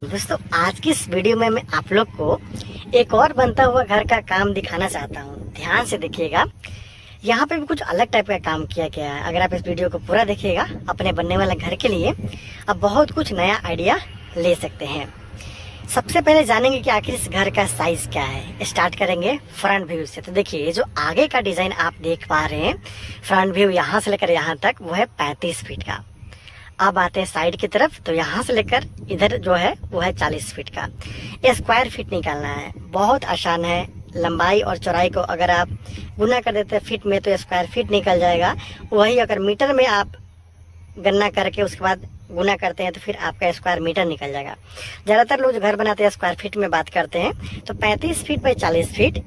दोस्तों आज की इस वीडियो में मैं आप लोग को एक और बनता हुआ घर का काम दिखाना चाहता हूँ। ध्यान से देखिएगा, यहाँ पे भी कुछ अलग टाइप का काम किया गया है। अगर आप इस वीडियो को पूरा देखिएगा अपने बनने वाले घर के लिए आप बहुत कुछ नया आइडिया ले सकते हैं। सबसे पहले जानेंगे कि आखिर इस घर का साइज क्या है। स्टार्ट करेंगे फ्रंट व्यू से। तो देखिए ये जो आगे का डिजाइन आप देख पा रहे हैं, फ्रंट व्यू यहाँ से लेकर यहाँ तक वो है 35 फीट का। अब आते हैं साइड की तरफ, तो यहाँ से लेकर इधर जो है वो है 40 फीट का। ये स्क्वायर फीट निकालना है, बहुत आसान है। लंबाई और चौड़ाई को अगर आप गुना कर देते हैं फीट में तो स्क्वायर फीट निकल जाएगा। वही अगर मीटर में आप गणना करके उसके बाद गुना करते हैं तो फिर आपका स्क्वायर मीटर निकल जाएगा। ज़्यादातर लोग जो घर बनाते हैं स्क्वायर फीट में बात करते हैं। तो 35 फीट बाई 40 फीट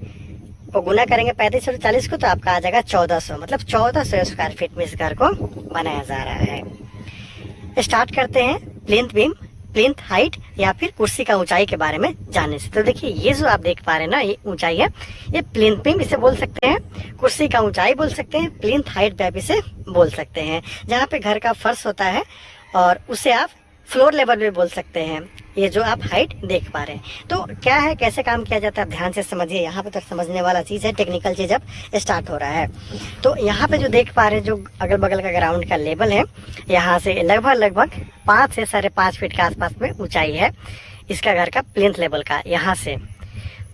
को गुना करेंगे 35 और 40 को, तो आपका आ जाएगा 1400। मतलब 1400 स्क्वायर फीट में इस घर को बनाया जा रहा है। स्टार्ट करते हैं प्लिंथ बीम, प्लिंथ हाइट या फिर कुर्सी का ऊंचाई के बारे में जानने से। तो देखिए ये जो आप देख पा रहे हैं ना, ये ऊंचाई है, ये प्लिंथ बीम इसे बोल सकते हैं, कुर्सी का ऊंचाई बोल सकते हैं, प्लिंथ हाइट भी आप इसे बोल सकते हैं। जहाँ पे घर का फर्श होता है और उसे आप फ्लोर लेवल भी बोल सकते हैं। ये जो आप हाइट देख पा रहे हैं तो क्या है, कैसे काम किया जाता है, ध्यान से समझिए। यहाँ पे तो समझने वाला चीज़ है, टेक्निकल चीज़ अब स्टार्ट हो रहा है। तो यहाँ पे जो देख पा रहे हैं, जो अगल बगल का ग्राउंड का लेवल है, यहाँ से लगभग 5 से 5.5 फीट के आसपास में ऊंचाई है इसका घर का प्लिंथ लेवल का। यहाँ से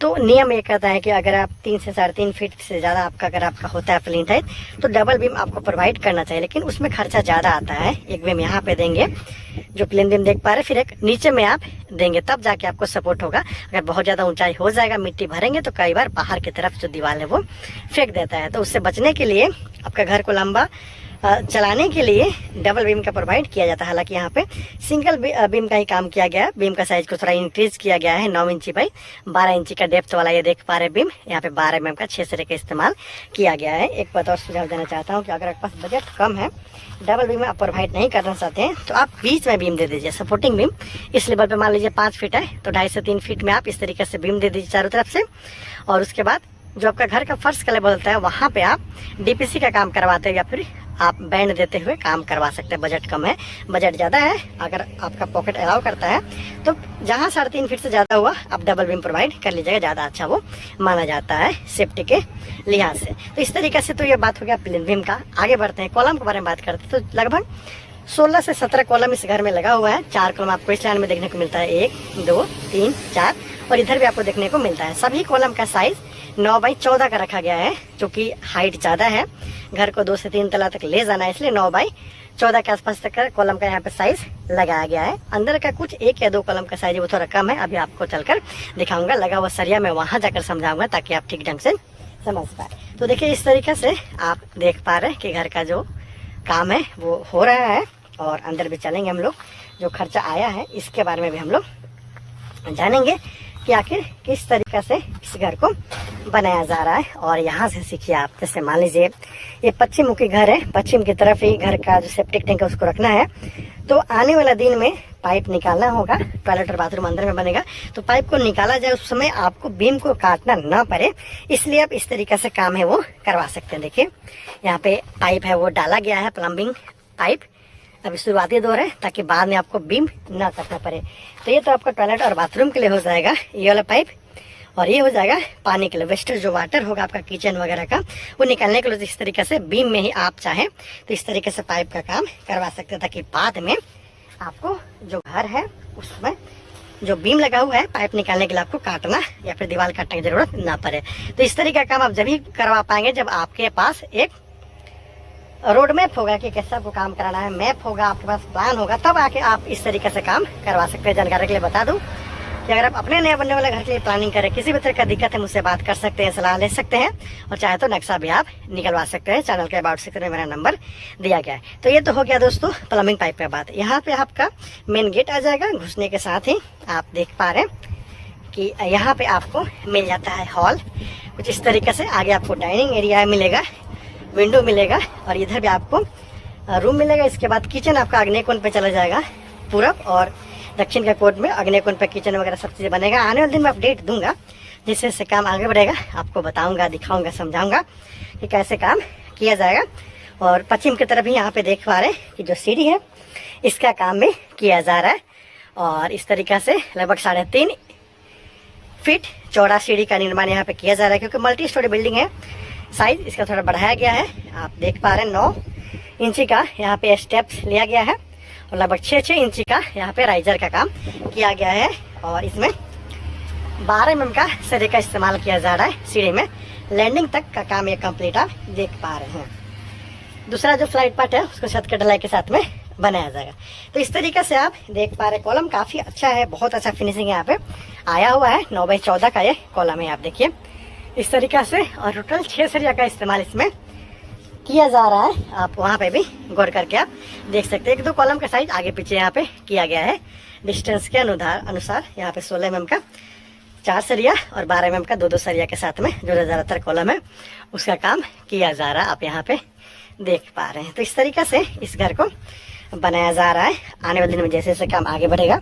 तो नियम ये कहता है कि अगर आप 3 से 3.5 फीट से ज़्यादा अगर आपका होता है प्लिंथ हाइट तो डबल बीम आपको प्रोवाइड करना चाहिए, लेकिन उसमें खर्चा ज़्यादा आता है। एक बीम यहाँ पे देंगे जो प्लिंथ बीम देख पा रहे हैं, फिर एक नीचे में आप देंगे, तब जाके आपको सपोर्ट होगा। अगर बहुत ज़्यादा ऊंचाई हो जाएगा, मिट्टी भरेंगे तो कई बार बाहर की तरफ जो दीवार है वो फेंक देता है। तो उससे बचने के लिए आपका घर को लंबा चलाने के लिए डबल बीम का प्रोवाइड किया जाता है। हालांकि यहाँ पे सिंगल बीम का ही काम किया गया है। बीम का साइज को थोड़ा इंक्रीज किया गया है, 9 इंची बाई 12 इंची का डेप्थ वाला ये देख पा रहे बीम। यहाँ पे 12 mm का 6 सिरे का इस्तेमाल किया गया है। एक बात और सुझाव देना चाहता हूँ कि अगर आपके पास बजट कम है, डबल बीम आप प्रोवाइड नहीं करना चाहते हैं, तो आप बीच में बीम दे दीजिए, सपोर्टिंग बीम। इस लेवल पे मान लीजिए 5 फीट है तो 2.5 से 3 फीट में आप इस तरीके से बीम दे दीजिए चारों तरफ से। और उसके बाद जो आपका घर का फर्श का लेवल होता है वहाँ पे आप डीपीसी का काम करवाते हैं या फिर आप बैंड देते हुए काम करवा सकते हैं। बजट कम है, बजट ज़्यादा है, अगर आपका पॉकेट अलाउ करता है तो जहाँ 3.5 फीट से ज़्यादा हुआ आप डबल बीम प्रोवाइड कर लीजिएगा, ज़्यादा अच्छा वो माना जाता है सेफ्टी के लिहाज से। तो इस तरीके से तो ये बात हो गया प्लिंथ बीम का। आगे बढ़ते हैं, कॉलम के बारे में बात करते हैं। तो लगभग 16 से 17 कॉलम इस घर में लगा हुआ है। 4 कॉलम आपको इस लाइन में देखने को मिलता है, 1 2 3 4, और इधर भी आपको देखने को मिलता है। सभी कॉलम का साइज 9 बाई 14 का रखा गया है, क्योंकि हाइट ज़्यादा है, घर को 2 से 3 तला तक ले जाना है, इसलिए 9 बाई 14 के आसपास तक का कॉलम का यहाँ पे साइज लगाया गया है। अंदर का कुछ 1 या 2 कॉलम का साइज वो थोड़ा कम है, अभी आपको चलकर दिखाऊंगा। लगा हुआ सरिया मैं वहाँ जाकर समझाऊंगा ताकि आप ठीक ढंग से समझ पाए। तो देखिए इस तरीके से आप देख पा रहे हैं कि घर का जो काम है वो हो रहा है। और अंदर भी चलेंगे हम लोग, जो खर्चा आया है इसके बारे में भी हम लोग जानेंगे कि आखिर किस तरीके से इस घर को बनाया जा रहा है। और यहाँ से सीखिए आप। जैसे मान लीजिए ये पश्चिम मुखी घर है, पश्चिम की तरफ ही घर का जो सेप्टिक टैंक है उसको रखना है। तो आने वाला दिन में पाइप निकालना होगा, टॉयलेट और बाथरूम अंदर में बनेगा, तो पाइप को निकाला जाए उस समय आपको बीम को काटना ना पड़े, इसलिए आप इस तरीके से काम है वो करवा सकते हैं। देखिए यहाँ पे पाइप है वो डाला गया है, प्लम्बिंग पाइप अभी शुरुआती दौर है, ताकि बाद में आपको बीम ना काटना पड़े। तो ये तो आपका टॉयलेट और बाथरूम के लिए हो जाएगा ये वाला पाइप, और ये हो जाएगा पानी के लिए। वेस्टेज जो वाटर होगा आपका किचन वगैरह का, वो निकालने के लिए इस तरीके से बीम में ही आप चाहें तो इस तरीके से पाइप का काम करवा सकते हैं, ताकि बाद में आपको जो घर है उसमें जो बीम लगा हुआ है पाइप निकालने के लिए आपको काटना या फिर दीवार काटने की जरूरत ना पड़े। तो इस तरीके का काम आप जब भी करवा पाएंगे जब आपके पास एक रोड मैप होगा कि कैसे आपको काम कराना है, मैप होगा, आपके पास प्लान होगा, तब आके आप इस तरीके से काम करवा सकते हैं। जानकारी के लिए बता दूं कि अगर आप अपने नया बनने वाले घर के लिए प्लानिंग करें, किसी भी तरह का दिक्कत है मुझसे बात कर सकते हैं, सलाह ले सकते हैं, और चाहे तो नक्शा भी आप निकलवा सकते हैं। चैनल के अबाउट सेक्शन में मेरा नंबर दिया गया है। तो ये तो हो गया दोस्तों प्लम्बिंग पाइप का बात। यहाँ पे आपका मेन गेट आ जाएगा, घुसने के साथ ही आप देख पा रहे हैं कि यहाँ पे आपको मिल जाता है हॉल कुछ इस तरीके से। आगे आपको डाइनिंग एरिया मिलेगा, विंडो मिलेगा, और इधर भी आपको रूम मिलेगा। इसके बाद किचन आपका अग्नि कोण पे चला जाएगा, पूरब और दक्षिण के कोण में अग्नि कोण पे किचन वगैरह सब चीज़ें बनेगा। आने वाले दिन में अपडेट दूंगा, जिससे से काम आगे बढ़ेगा, आपको बताऊंगा, दिखाऊंगा, समझाऊंगा कि कैसे काम किया जाएगा। और पश्चिम की तरफ ही यहाँ पे देख पा रहे हैं कि जो सीढ़ी है इसका काम भी किया जा रहा है। और इस तरीका से लगभग 3.5 फीट चौड़ा सीढ़ी का निर्माण यहाँ पे किया जा रहा है, क्योंकि मल्टी स्टोरी बिल्डिंग है। साइज इसका थोड़ा बढ़ाया गया है। आप देख पा रहे हैं 9 इंची का यहाँ पे स्टेप्स लिया गया है और लगभग 6 इंची का यहाँ पे राइजर का काम किया गया है। और इसमें 12 mm का सरिया का इस्तेमाल किया जा रहा है। सीढ़ी में लैंडिंग तक का काम ये कंप्लीट आप देख पा रहे हैं। दूसरा जो फ्लाइट पार्ट है उसको छत के ढलाई के साथ में बनाया जाएगा। तो इस तरीके से आप देख पा रहे कॉलम काफ़ी अच्छा है, बहुत अच्छा फिनिशिंग यहाँ पे आया हुआ है। 9x14 का ये कॉलम है, आप देखिए इस तरीका से। और टोटल 6 सरिया का इस्तेमाल इसमें किया जा रहा है। आप वहाँ पे भी गौर करके आप देख सकते हैं। 1-2 कॉलम का साइज आगे पीछे यहाँ पे किया गया है। डिस्टेंस के अनुसार यहाँ पे 16 mm का 4 सरिया और 12 mm का 2-2 सरिया के साथ में जो ज़्यादातर कॉलम है उसका काम किया जा रहा है, आप यहाँ पे देख पा रहे हैं। तो इस तरीके से इस घर को बनाया जा रहा है। आने वाले दिन में जैसे जैसे काम आगे बढ़ेगा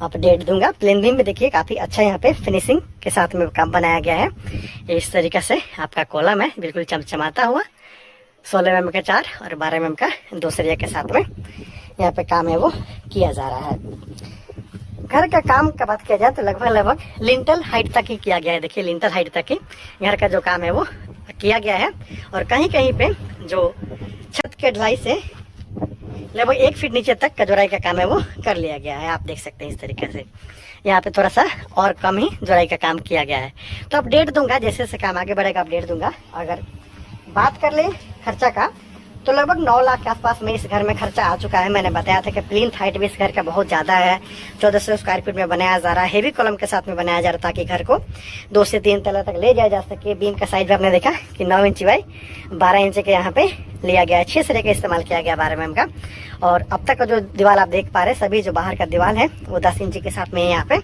अपडेट दूंगा। प्लेन बीम में देखिए काफ़ी अच्छा यहाँ पे फिनिशिंग के साथ में काम बनाया गया है। इस तरीके से आपका कॉलम है बिल्कुल चमचमाता हुआ। 16 mm का 4 और 12 mm का 2 सरिया के साथ में यहाँ पे काम है वो किया जा रहा है। घर का काम का बात किया जाए तो लगभग लिंटल हाइट तक ही किया गया है। देखिए लिंटल हाइट तक ही घर का जो काम है वो किया गया है। और कहीं कहीं पे जो छत के ढलाई से लगभग 1 फीट नीचे तक का जोड़ाई का काम है वो कर लिया गया है। आप देख सकते हैं इस तरीके से यहाँ पे थोड़ा सा और कम ही जोड़ाई का काम किया गया है। तो अपडेट दूंगा जैसे जैसे काम आगे बढ़ेगा, अपडेट दूंगा। अगर बात कर ले खर्चा का तो लगभग 9 लाख के आसपास में इस घर में खर्चा आ चुका है। मैंने बताया था कि प्लिंथ हाइट भी इस घर का बहुत ज़्यादा है। 1400 स्क्वायर फीट में बनाया जा रहा है। हेवी कॉलम के साथ में बनाया जा रहा है ताकि घर को 2 से 3 तला तक ले जाया जा सके। बीम का साइज भी आपने देखा कि 9 इंच बाई 12 इंच के यहाँ पे लिया गया है। 6 सरिया का इस्तेमाल किया गया 12 mm का। और अब तक का जो दीवार आप देख पा रहे हैं सभी जो बाहर का दीवार है वो 10 इंच के साथ में यहाँ पे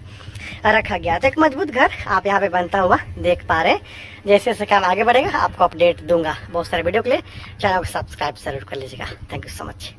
रखा गया। तो एक मजबूत घर आप यहाँ पे बनता हुआ देख पा रहे हैं। जैसे जैसे काम आगे बढ़ेगा आपको अपडेट दूंगा। बहुत सारे वीडियो के लिए चैनल को सब्सक्राइब जरूर कर लीजिएगा। Thank you so much.